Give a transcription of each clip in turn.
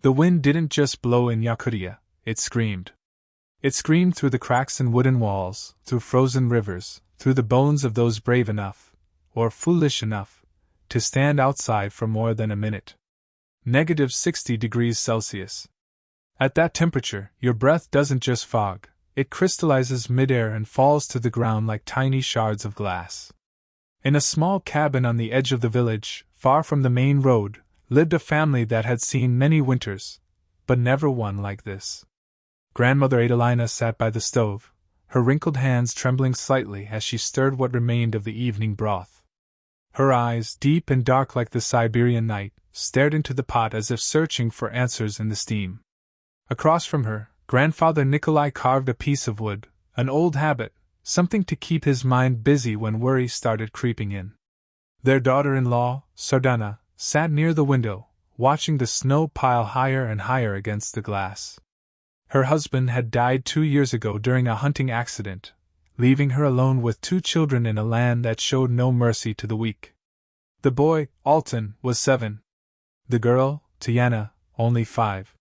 The wind didn't just blow in Yakutia, it screamed. It screamed through the cracks in wooden walls, through frozen rivers, through the bones of those brave enough, or foolish enough, to stand outside for more than a minute. -60°C. At that temperature, your breath doesn't just fog, it crystallizes midair and falls to the ground like tiny shards of glass. In a small cabin on the edge of the village, far from the main road, lived a family that had seen many winters, but never one like this. Grandmother Adelina sat by the stove, her wrinkled hands trembling slightly as she stirred what remained of the evening broth. Her eyes, deep and dark like the Siberian night, stared into the pot as if searching for answers in the steam. Across from her, Grandfather Nikolai carved a piece of wood, an old habit, something to keep his mind busy when worry started creeping in. Their daughter-in-law, Sardana, sat near the window, watching the snow pile higher and higher against the glass. Her husband had died 2 years ago during a hunting accident, leaving her alone with 2 children in a land that showed no mercy to the weak. The boy, Alton, was 7. The girl, Tiana, only 5.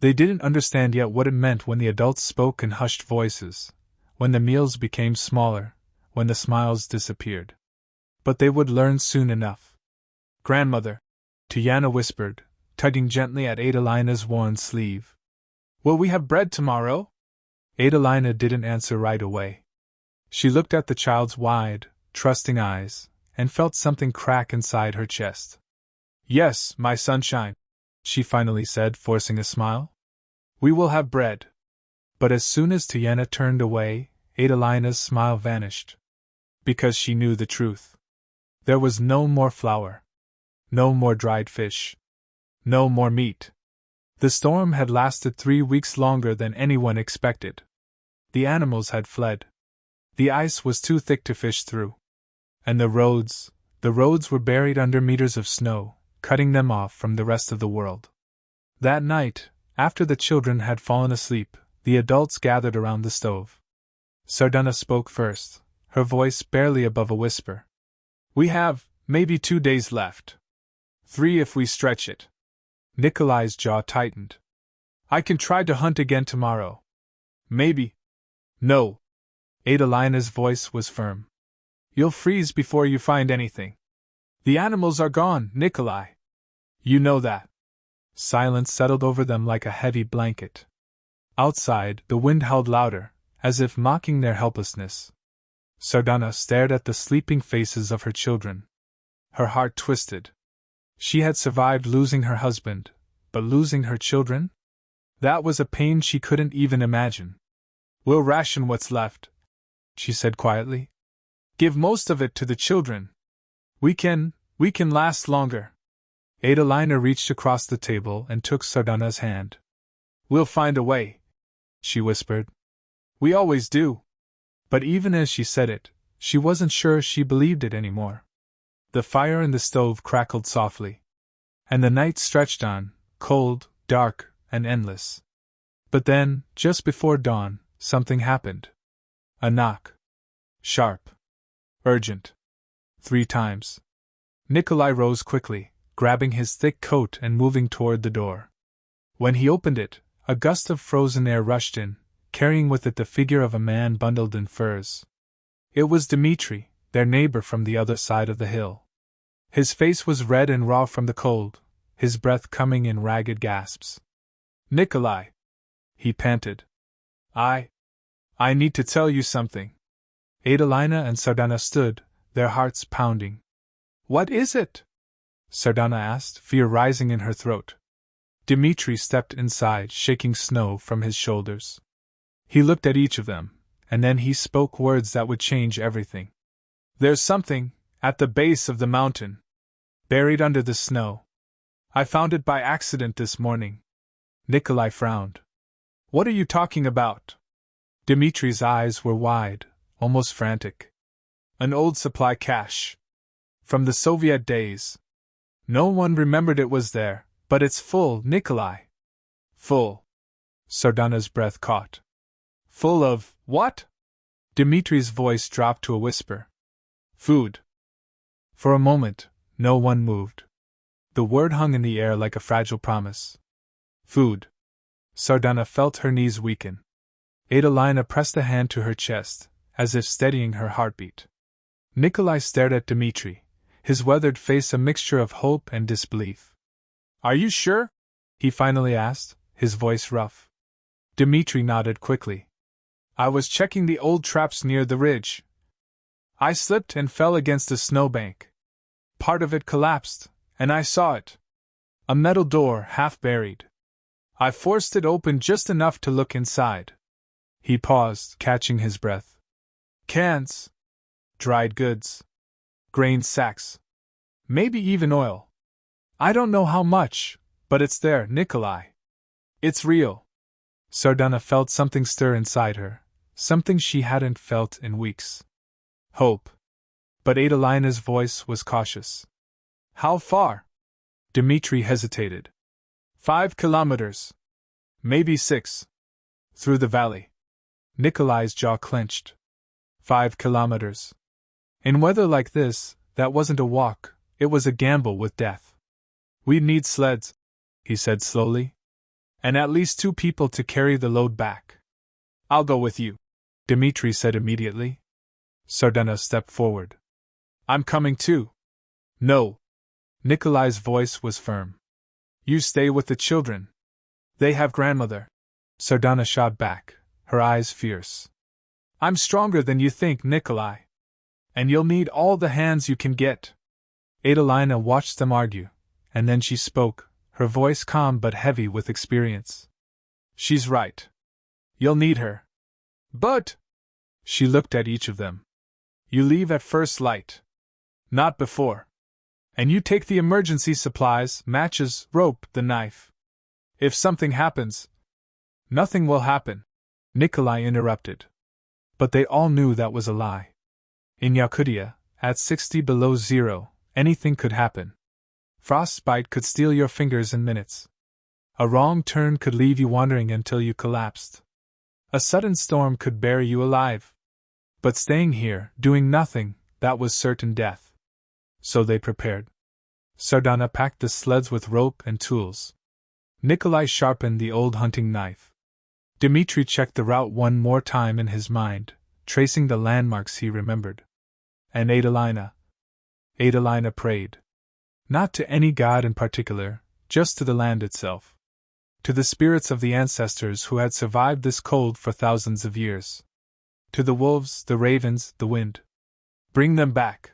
They didn't understand yet what it meant when the adults spoke in hushed voices, when the meals became smaller, when the smiles disappeared. But they would learn soon enough. "Grandmother," Tiana whispered, tugging gently at Adelina's worn sleeve. "Will we have bread tomorrow?" Adelina didn't answer right away. She looked at the child's wide, trusting eyes, and felt something crack inside her chest. "Yes, my sunshine," she finally said, forcing a smile. "We will have bread." But as soon as Tiana turned away, Adelina's smile vanished. Because she knew the truth. There was no more flour. No more dried fish. No more meat. The storm had lasted 3 weeks longer than anyone expected. The animals had fled. The ice was too thick to fish through. And the roads were buried under meters of snow, cutting them off from the rest of the world. That night, after the children had fallen asleep, the adults gathered around the stove. Sardana spoke first, her voice barely above a whisper. "We have, maybe 2 days left. 3 if we stretch it." Nikolai's jaw tightened. "I can try to hunt again tomorrow. Maybe." "No." Adelina's voice was firm. "You'll freeze before you find anything. The animals are gone, Nikolai. You know that." Silence settled over them like a heavy blanket. Outside, the wind howled louder, as if mocking their helplessness. Sardana stared at the sleeping faces of her children. Her heart twisted. She had survived losing her husband, but losing her children? That was a pain she couldn't even imagine. "We'll ration what's left," she said quietly. "Give most of it to the children. We can last longer." Adelina reached across the table and took Sardana's hand. "We'll find a way," she whispered. "We always do." But even as she said it, she wasn't sure she believed it anymore. The fire in the stove crackled softly. And the night stretched on, cold, dark, and endless. But then, just before dawn, something happened. A knock. Sharp. Urgent. 3 times. Nikolai rose quickly, grabbing his thick coat and moving toward the door. When he opened it, a gust of frozen air rushed in, carrying with it the figure of a man bundled in furs. It was Dmitri, their neighbor from the other side of the hill. His face was red and raw from the cold, his breath coming in ragged gasps. "Nikolai," he panted. I need to tell you something." Adelina and Sardana stood, their hearts pounding. "What is it?" Sardana asked, fear rising in her throat. Dmitri stepped inside, shaking snow from his shoulders. He looked at each of them, and then he spoke words that would change everything. "There's something at the base of the mountain, buried under the snow. I found it by accident this morning." Nikolai frowned. "What are you talking about?" Dmitri's eyes were wide, almost frantic. "An old supply cache. From the Soviet days. No one remembered it was there, but it's full, Nikolai." "Full?" Sardana's breath caught. "Full of what?" Dmitri's voice dropped to a whisper. "Food." For a moment, no one moved. The word hung in the air like a fragile promise. Food. Sardana felt her knees weaken. Adalina pressed a hand to her chest, as if steadying her heartbeat. Nikolai stared at Dmitri, his weathered face a mixture of hope and disbelief. Are you sure? He finally asked, his voice rough. Dmitri nodded quickly. I was checking the old traps near the ridge. I slipped and fell against a snowbank. Part of it collapsed, and I saw it. A metal door half buried. I forced it open just enough to look inside. He paused, catching his breath. Cans. Dried goods. Grain sacks. Maybe even oil. I don't know how much, but it's there, Nikolai. It's real. Sardana felt something stir inside her, something she hadn't felt in weeks. Hope. But Adalina's voice was cautious. How far? Dmitri hesitated. 5 kilometers. Maybe 6. Through the valley. Nikolai's jaw clenched. 5 kilometers. In weather like this, that wasn't a walk, it was a gamble with death. We'd need sleds, he said slowly. And at least 2 people to carry the load back. I'll go with you, Dmitri said immediately. Sardana stepped forward. I'm coming too. No. Nikolai's voice was firm. You stay with the children. They have grandmother. Sardana shot back, her eyes fierce. I'm stronger than you think, Nikolai. And you'll need all the hands you can get. Adalina watched them argue, and then she spoke, her voice calm but heavy with experience. She's right. You'll need her. But… She looked at each of them. You leave at first light. Not before. And you take the emergency supplies, matches, rope, the knife. If something happens… Nothing will happen, Nikolai interrupted. But they all knew that was a lie. In Yakutia, at 60 below zero, anything could happen. Frostbite could steal your fingers in minutes. A wrong turn could leave you wandering until you collapsed. A sudden storm could bury you alive. But staying here, doing nothing, that was certain death. So they prepared. Sardana packed the sleds with rope and tools. Nikolai sharpened the old hunting knife. Dmitri checked the route one more time in his mind, tracing the landmarks he remembered. And Adalina prayed. Not to any god in particular, just to the land itself. To the spirits of the ancestors who had survived this cold for thousands of years. To the wolves, the ravens, the wind. Bring them back,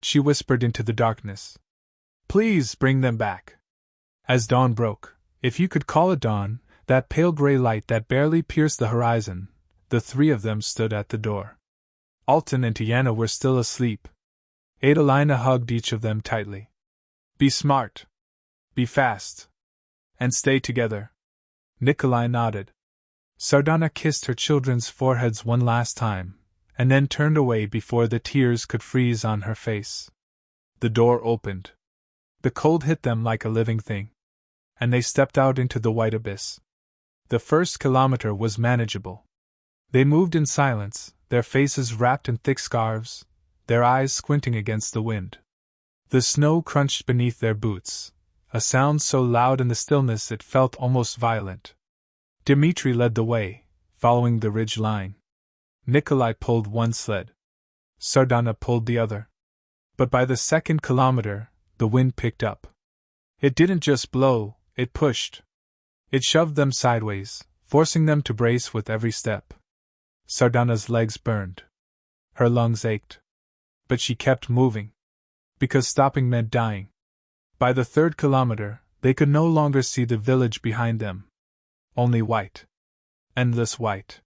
she whispered into the darkness. Please bring them back. As dawn broke, if you could call it dawn, that pale gray light that barely pierced the horizon, the 3 of them stood at the door. Alton and Tiana were still asleep. Adalina hugged each of them tightly. Be smart. Be fast. And stay together. Nikolai nodded. Sardana kissed her children's foreheads one last time, and then turned away before the tears could freeze on her face. The door opened. The cold hit them like a living thing. And they stepped out into the white abyss. The first kilometer was manageable. They moved in silence, their faces wrapped in thick scarves, their eyes squinting against the wind. The snow crunched beneath their boots, a sound so loud in the stillness it felt almost violent. Dmitri led the way, following the ridge line. Nikolai pulled one sled. Sardana pulled the other. But by the 2nd kilometer, the wind picked up. It didn't just blow, it pushed. It shoved them sideways, forcing them to brace with every step. Sardana's legs burned. Her lungs ached. But she kept moving. Because stopping meant dying. By the 3rd kilometer, they could no longer see the village behind them. Only white. Endless white.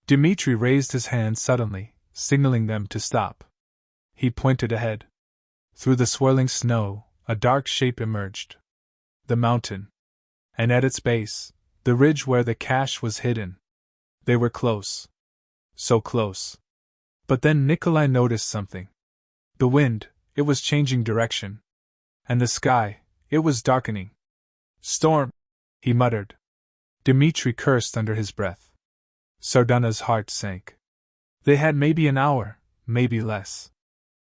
Dmitri raised his hand suddenly, signaling them to stop. He pointed ahead. Through the swirling snow, a dark shape emerged. The mountain. And at its base, the ridge where the cache was hidden. They were close. So close. But then Nikolai noticed something. The wind, it was changing direction. And the sky, it was darkening. Storm, he muttered. Dmitri cursed under his breath. Sardana's heart sank. They had maybe an hour, maybe less.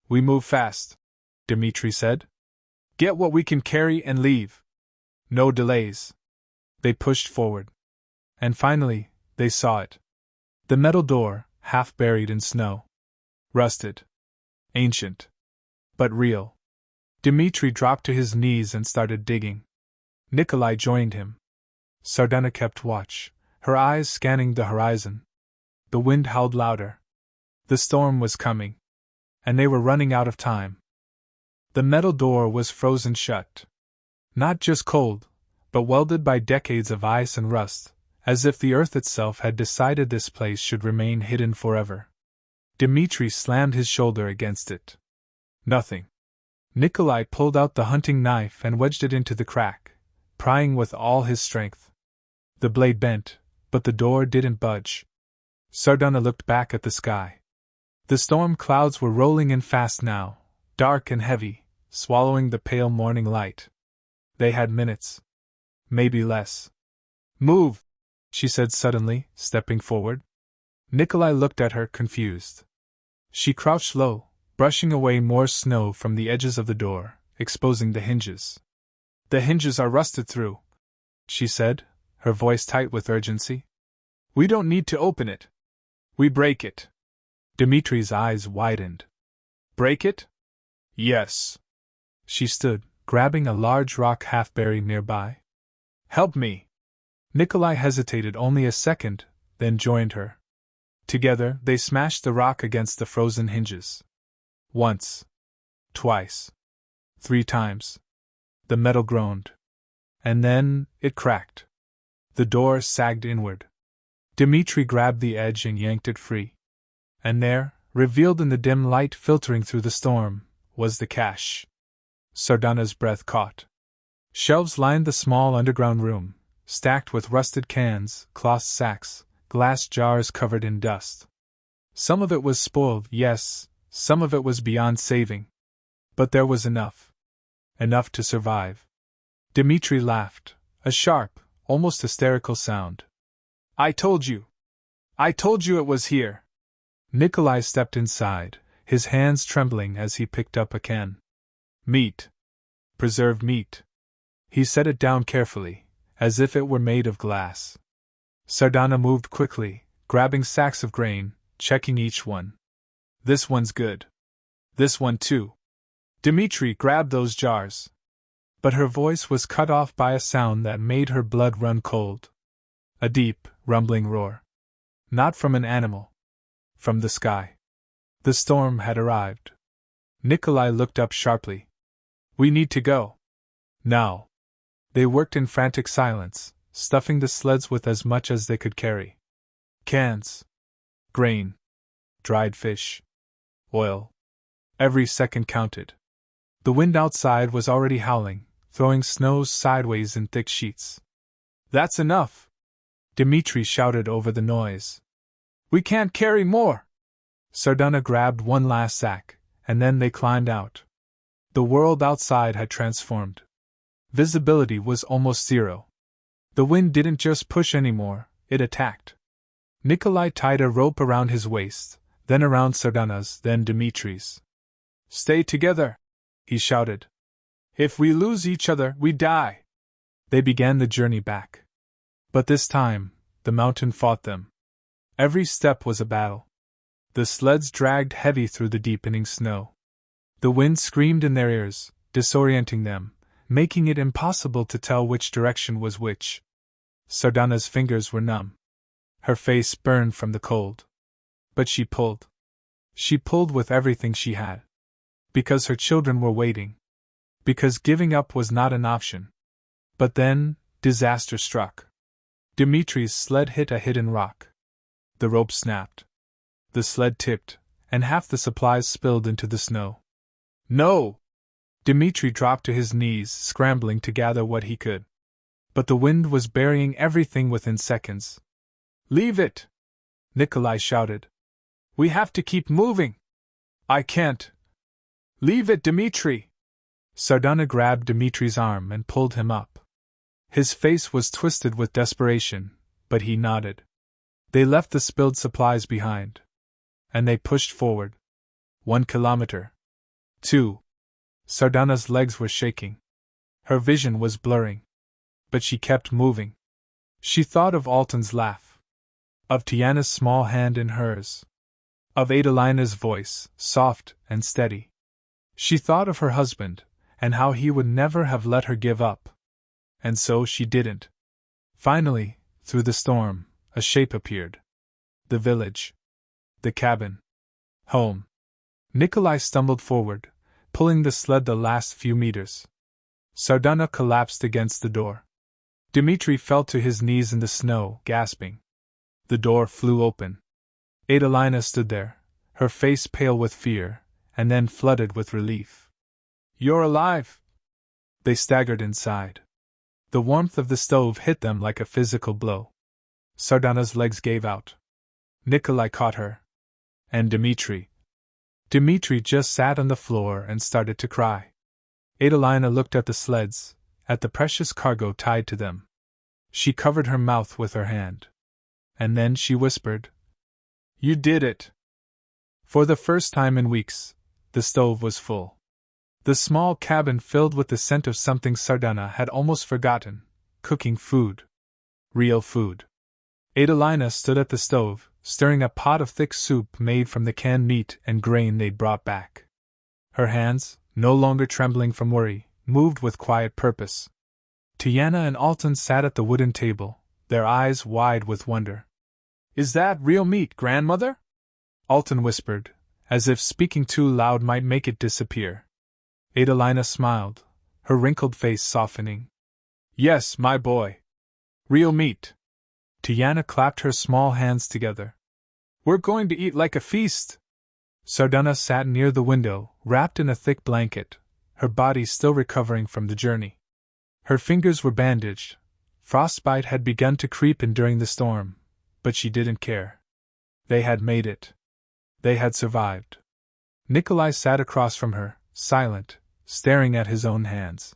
We move fast, Dmitri said. Get what we can carry and leave. No delays. They pushed forward. And finally, they saw it. The metal door, half buried in snow. Rusted. Ancient. But real. Dmitri dropped to his knees and started digging. Nikolai joined him. Sardana kept watch, her eyes scanning the horizon. The wind howled louder. The storm was coming. And they were running out of time. The metal door was frozen shut. Not just cold, but welded by decades of ice and rust, as if the earth itself had decided this place should remain hidden forever. Dmitri slammed his shoulder against it. Nothing. Nikolai pulled out the hunting knife and wedged it into the crack, prying with all his strength. The blade bent, but the door didn't budge. Sardana looked back at the sky. The storm clouds were rolling in fast now, dark and heavy, swallowing the pale morning light. They had minutes. Maybe less. Move! She said suddenly, stepping forward. Nikolai looked at her, confused. She crouched low, brushing away more snow from the edges of the door, exposing the hinges. The hinges are rusted through, she said, her voice tight with urgency. We don't need to open it. We break it. Dmitri's eyes widened. Break it? Yes. She stood, grabbing a large rock half buried nearby. Help me. Nikolai hesitated only a second, then joined her. Together, they smashed the rock against the frozen hinges. Once. Twice. 3 times. The metal groaned. And then, it cracked. The door sagged inward. Dmitri grabbed the edge and yanked it free. And there, revealed in the dim light filtering through the storm, was the cache. Sardana's breath caught. Shelves lined the small underground room, stacked with rusted cans, cloth sacks, glass jars covered in dust. Some of it was spoiled, yes, some of it was beyond saving. But there was enough. Enough to survive. Dmitri laughed, a sharp, almost hysterical sound. I told you! I told you it was here! Nikolai stepped inside, his hands trembling as he picked up a can. Meat. Preserved meat. He set it down carefully, as if it were made of glass. Sardana moved quickly, grabbing sacks of grain, checking each one. This one's good. This one too. Dmitri grabbed those jars. But her voice was cut off by a sound that made her blood run cold. A deep, rumbling roar. Not from an animal. From the sky. The storm had arrived. Nikolai looked up sharply. We need to go. Now. They worked in frantic silence, stuffing the sleds with as much as they could carry. Cans. Grain. Dried fish. Oil. Every second counted. The wind outside was already howling, throwing snow sideways in thick sheets. That's enough! Dmitri shouted over the noise. We can't carry more! Sardana grabbed one last sack, and then they climbed out. The world outside had transformed. Visibility was almost zero. The wind didn't just push anymore, it attacked. Nikolai tied a rope around his waist, then around Sardana's, then Dmitri's. Stay together! He shouted. If we lose each other, we die! They began the journey back. But this time, the mountain fought them. Every step was a battle. The sleds dragged heavy through the deepening snow. The wind screamed in their ears, disorienting them, making it impossible to tell which direction was which. Sardana's fingers were numb. Her face burned from the cold. But she pulled. She pulled with everything she had. Because her children were waiting. Because giving up was not an option. But then, disaster struck. Dmitri's sled hit a hidden rock. The rope snapped. The sled tipped, and half the supplies spilled into the snow. No! Dmitri dropped to his knees, scrambling to gather what he could. But the wind was burying everything within seconds. Leave it! Nikolai shouted. We have to keep moving! I can't! Leave it, Dmitri! Sardana grabbed Dmitri's arm and pulled him up. His face was twisted with desperation, but he nodded. They left the spilled supplies behind. And they pushed forward. 1 kilometer. 2. Sardana's legs were shaking. Her vision was blurring. But she kept moving. She thought of Alton's laugh, of Tiana's small hand in hers, of Adelina's voice, soft and steady. She thought of her husband, and how he would never have let her give up. And so she didn't. Finally, through the storm, a shape appeared. The village. The cabin. Home. Nikolai stumbled forward, pulling the sled the last few meters. Sardana collapsed against the door. Dmitri fell to his knees in the snow, gasping. The door flew open. Adelina stood there, her face pale with fear, and then flooded with relief. "You're alive!" They staggered inside. The warmth of the stove hit them like a physical blow. Sardana's legs gave out. Nikolai caught her. And Dmitri. Dmitri just sat on the floor and started to cry. Adelina looked at the sleds, at the precious cargo tied to them. She covered her mouth with her hand. And then she whispered, "You did it!" For the first time in weeks, the stove was full. The small cabin filled with the scent of something Sardana had almost forgotten, cooking food. Real food. Adelina stood at the stove, stirring a pot of thick soup made from the canned meat and grain they'd brought back. Her hands, no longer trembling from worry, moved with quiet purpose. Tiana and Alton sat at the wooden table, their eyes wide with wonder. "Is that real meat, grandmother?" Alton whispered, as if speaking too loud might make it disappear. Adelina smiled, her wrinkled face softening. "Yes, my boy. Real meat." Tiana clapped her small hands together. "We're going to eat like a feast." Sardana sat near the window, wrapped in a thick blanket, her body still recovering from the journey. Her fingers were bandaged. Frostbite had begun to creep in during the storm, but she didn't care. They had made it. They had survived. Nikolai sat across from her, silent, staring at his own hands.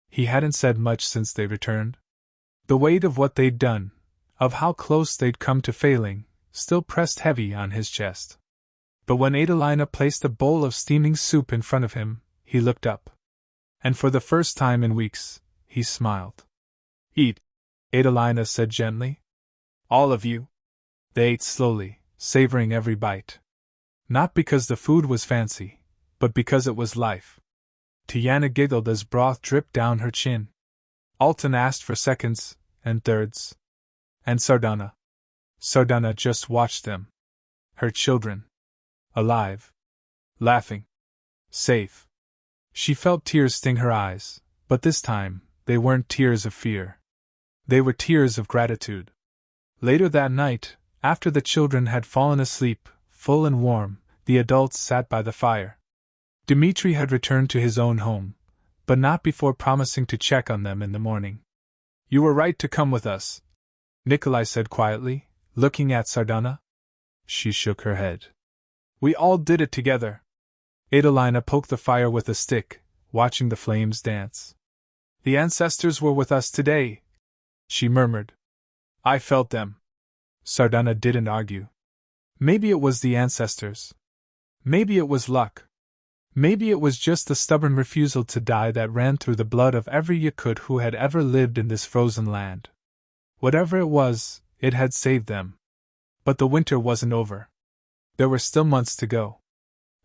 He hadn't said much since they returned. The weight of what they'd done, of how close they'd come to failing, still pressed heavy on his chest. But when Adelina placed a bowl of steaming soup in front of him, he looked up. And for the first time in weeks, he smiled. "Eat," Adelina said gently. "All of you." They ate slowly, savoring every bite. Not because the food was fancy, but because it was life. Tiana giggled as broth dripped down her chin. Alton asked for seconds, and thirds. And Sardana. Sardana just watched them. Her children. Alive. Laughing. Safe. She felt tears sting her eyes, but this time, they weren't tears of fear. They were tears of gratitude. Later that night, after the children had fallen asleep, full and warm, the adults sat by the fire. Dmitri had returned to his own home, but not before promising to check on them in the morning. "You were right to come with us," Nikolai said quietly, looking at Sardana. She shook her head. "We all did it together." Adelina poked the fire with a stick, watching the flames dance. "The ancestors were with us today," she murmured. "I felt them." Sardana didn't argue. Maybe it was the ancestors. Maybe it was luck. Maybe it was just the stubborn refusal to die that ran through the blood of every Yakut who had ever lived in this frozen land. Whatever it was, it had saved them. But the winter wasn't over. There were still months to go.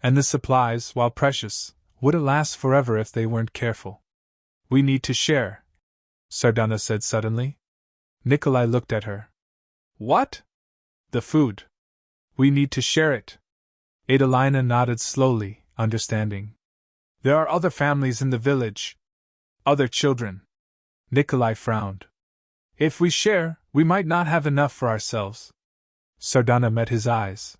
And the supplies, while precious, wouldn't last forever if they weren't careful. "We need to share," Sardana said suddenly. Nikolai looked at her. "What?" "The food. We need to share it." Adelina nodded slowly, understanding. "There are other families in the village. Other children." Nikolai frowned. "If we share, we might not have enough for ourselves." Sardana met his eyes.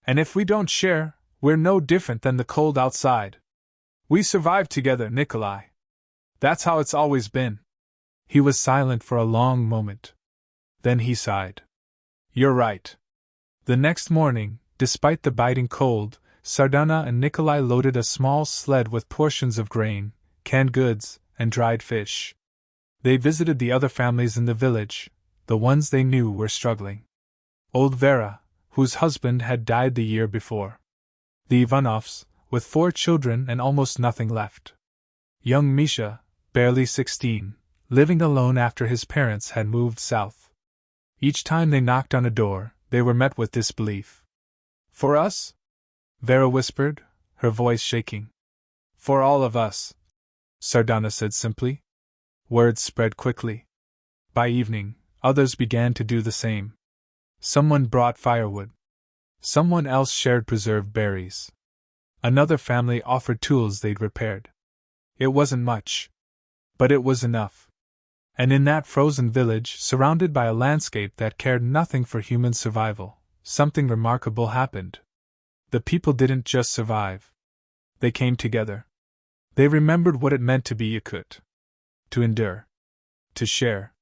"And if we don't share, we're no different than the cold outside. We survive together, Nikolai. That's how it's always been." He was silent for a long moment. Then he sighed. "You're right." The next morning, despite the biting cold, Sardana and Nikolai loaded a small sled with portions of grain, canned goods, and dried fish. They visited the other families in the village, the ones they knew were struggling. Old Vera, whose husband had died the year before. The Ivanovs, with 4 children and almost nothing left. Young Misha, barely 16, living alone after his parents had moved south. Each time they knocked on a door, they were met with disbelief. For us? Vera whispered, her voice shaking. For all of us, Sardana said simply. Words spread quickly. By evening, others began to do the same. Someone brought firewood. Someone else shared preserved berries. Another family offered tools they'd repaired. It wasn't much, but it was enough. And in that frozen village, surrounded by a landscape that cared nothing for human survival, something remarkable happened. The people didn't just survive. They came together. They remembered what it meant to be Yakut. To endure. To share.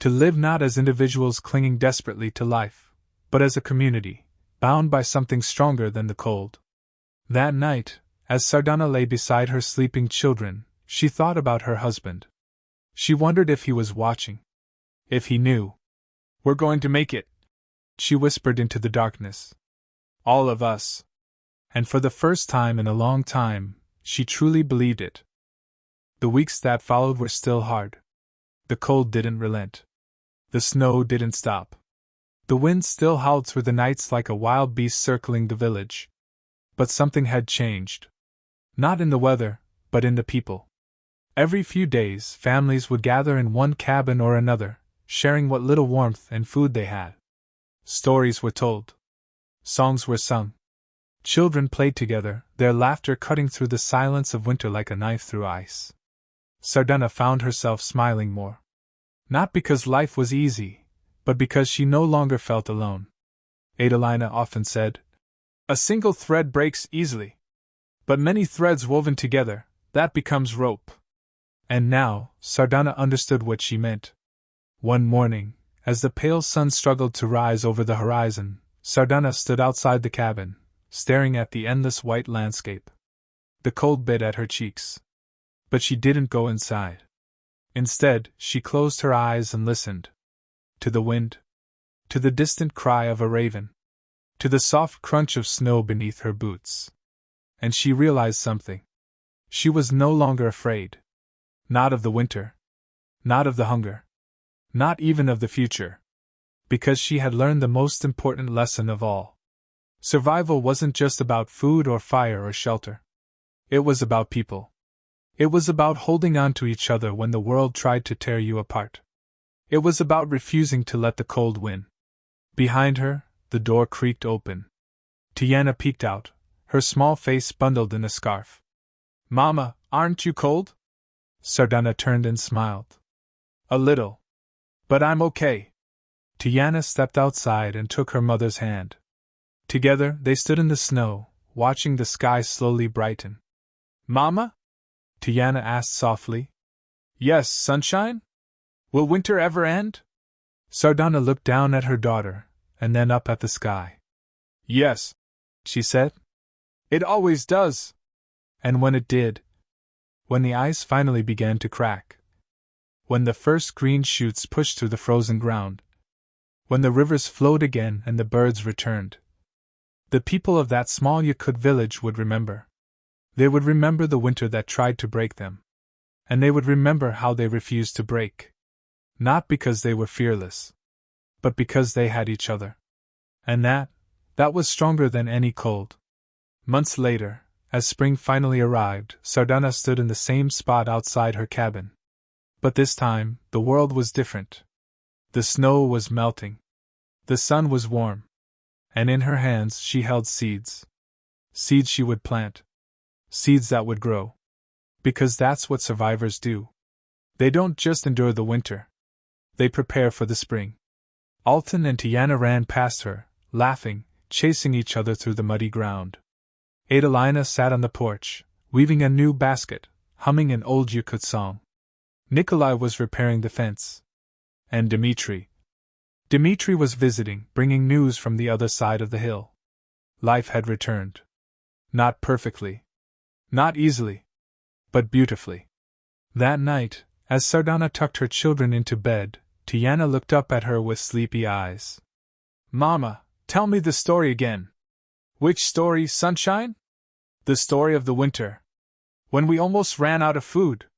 To live not as individuals clinging desperately to life, but as a community, bound by something stronger than the cold. That night, as Sardana lay beside her sleeping children, she thought about her husband. She wondered if he was watching. If he knew. We're going to make it, she whispered into the darkness. All of us. And for the first time in a long time, she truly believed it. The weeks that followed were still hard. The cold didn't relent. The snow didn't stop. The wind still howled through the nights like a wild beast circling the village. But something had changed. Not in the weather, but in the people. Every few days, families would gather in one cabin or another, sharing what little warmth and food they had. Stories were told. Songs were sung. Children played together, their laughter cutting through the silence of winter like a knife through ice. Sardana found herself smiling more. Not because life was easy, but because she no longer felt alone. Adalina often said, "A single thread breaks easily. But many threads woven together, that becomes rope." And now, Sardana understood what she meant. One morning, as the pale sun struggled to rise over the horizon, Sardana stood outside the cabin, staring at the endless white landscape. The cold bit at her cheeks. But she didn't go inside. Instead, she closed her eyes and listened. To the wind. To the distant cry of a raven. To the soft crunch of snow beneath her boots. And she realized something. She was no longer afraid. Not of the winter. Not of the hunger. Not even of the future. Because she had learned the most important lesson of all. Survival wasn't just about food or fire or shelter. It was about people. It was about holding on to each other when the world tried to tear you apart. It was about refusing to let the cold win. Behind her, the door creaked open. Tiana peeked out, her small face bundled in a scarf. "Mama, aren't you cold?" Sardana turned and smiled. "A little. But I'm okay." Tiana stepped outside and took her mother's hand. Together, they stood in the snow, watching the sky slowly brighten. "Mama?" Tiana asked softly. "Yes, sunshine? Will winter ever end?" Sardana looked down at her daughter, and then up at the sky. "Yes," she said. "It always does." And when it did, when the ice finally began to crack, when the first green shoots pushed through the frozen ground, when the rivers flowed again and the birds returned, the people of that small Yakut village would remember. They would remember the winter that tried to break them. And they would remember how they refused to break. Not because they were fearless, but because they had each other. And that was stronger than any cold. Months later, as spring finally arrived, Sardana stood in the same spot outside her cabin. But this time, the world was different. The snow was melting. The sun was warm. And in her hands she held seeds. Seeds she would plant. Seeds that would grow. Because that's what survivors do. They don't just endure the winter. They prepare for the spring. Alton and Tiana ran past her, laughing, chasing each other through the muddy ground. Adalina sat on the porch, weaving a new basket, humming an old Yakut song. Nikolai was repairing the fence. And Dmitri was visiting, bringing news from the other side of the hill. Life had returned. Not perfectly. Not easily. But beautifully. That night, as Sardana tucked her children into bed, Tiana looked up at her with sleepy eyes. "Mama, tell me the story again." "Which story, sunshine?" "The story of the winter. When we almost ran out of food."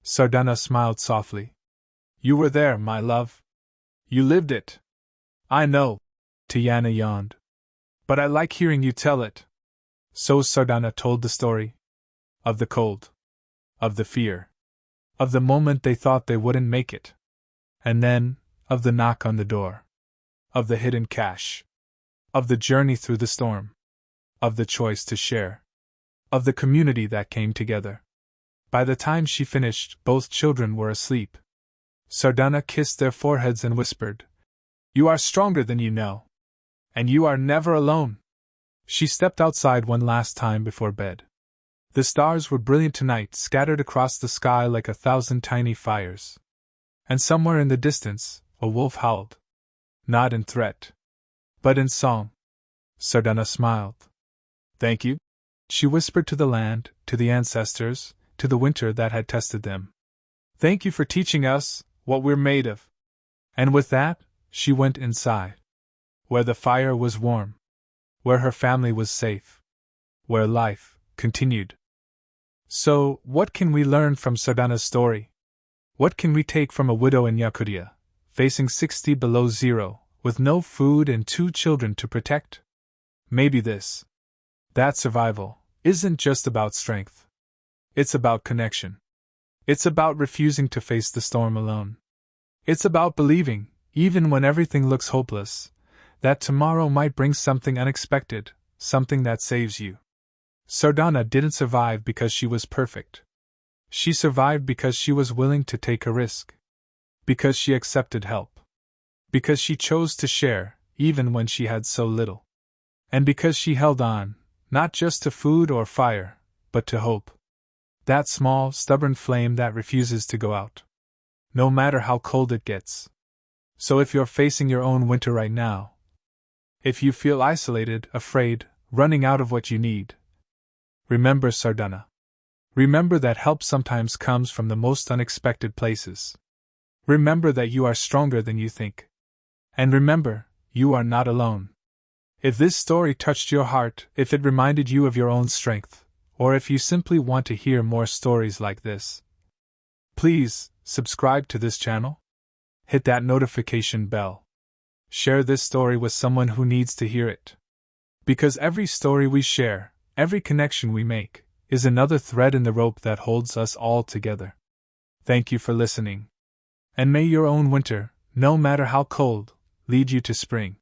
Sardana smiled softly. You were there, my love. You lived it. I know, Tiana yawned. But I like hearing you tell it. So Sardana told the story. Of the cold. Of the fear. Of the moment they thought they wouldn't make it. And then, of the knock on the door. Of the hidden cash. Of the journey through the storm. Of the choice to share. Of the community that came together. By the time she finished, both children were asleep. Sardana kissed their foreheads and whispered, "You are stronger than you know. And you are never alone." She stepped outside one last time before bed. The stars were brilliant tonight, scattered across the sky like 1,000 tiny fires. And somewhere in the distance, a wolf howled. Not in threat, but in song. Sardana smiled. "Thank you," she whispered to the land, to the ancestors, to the winter that had tested them. "Thank you for teaching us what we're made of." And with that, she went inside. Where the fire was warm. Where her family was safe. Where life continued. So, what can we learn from Sardana's story? What can we take from a widow in Yakutia, facing 60 below zero, with no food and 2 children to protect? Maybe this: that survival isn't just about strength. It's about connection. It's about refusing to face the storm alone. It's about believing, even when everything looks hopeless, that tomorrow might bring something unexpected, something that saves you. Sardana didn't survive because she was perfect. She survived because she was willing to take a risk. Because she accepted help. Because she chose to share, even when she had so little. And because she held on, not just to food or fire, but to hope. That small, stubborn flame that refuses to go out. No matter how cold it gets. So if you're facing your own winter right now, if you feel isolated, afraid, running out of what you need, remember Sardana. Remember that help sometimes comes from the most unexpected places. Remember that you are stronger than you think. And remember, you are not alone. If this story touched your heart, if it reminded you of your own strength, or if you simply want to hear more stories like this, please subscribe to this channel. Hit that notification bell. Share this story with someone who needs to hear it. Because every story we share, every connection we make, is another thread in the rope that holds us all together. Thank you for listening. And may your own winter, no matter how cold, lead you to spring.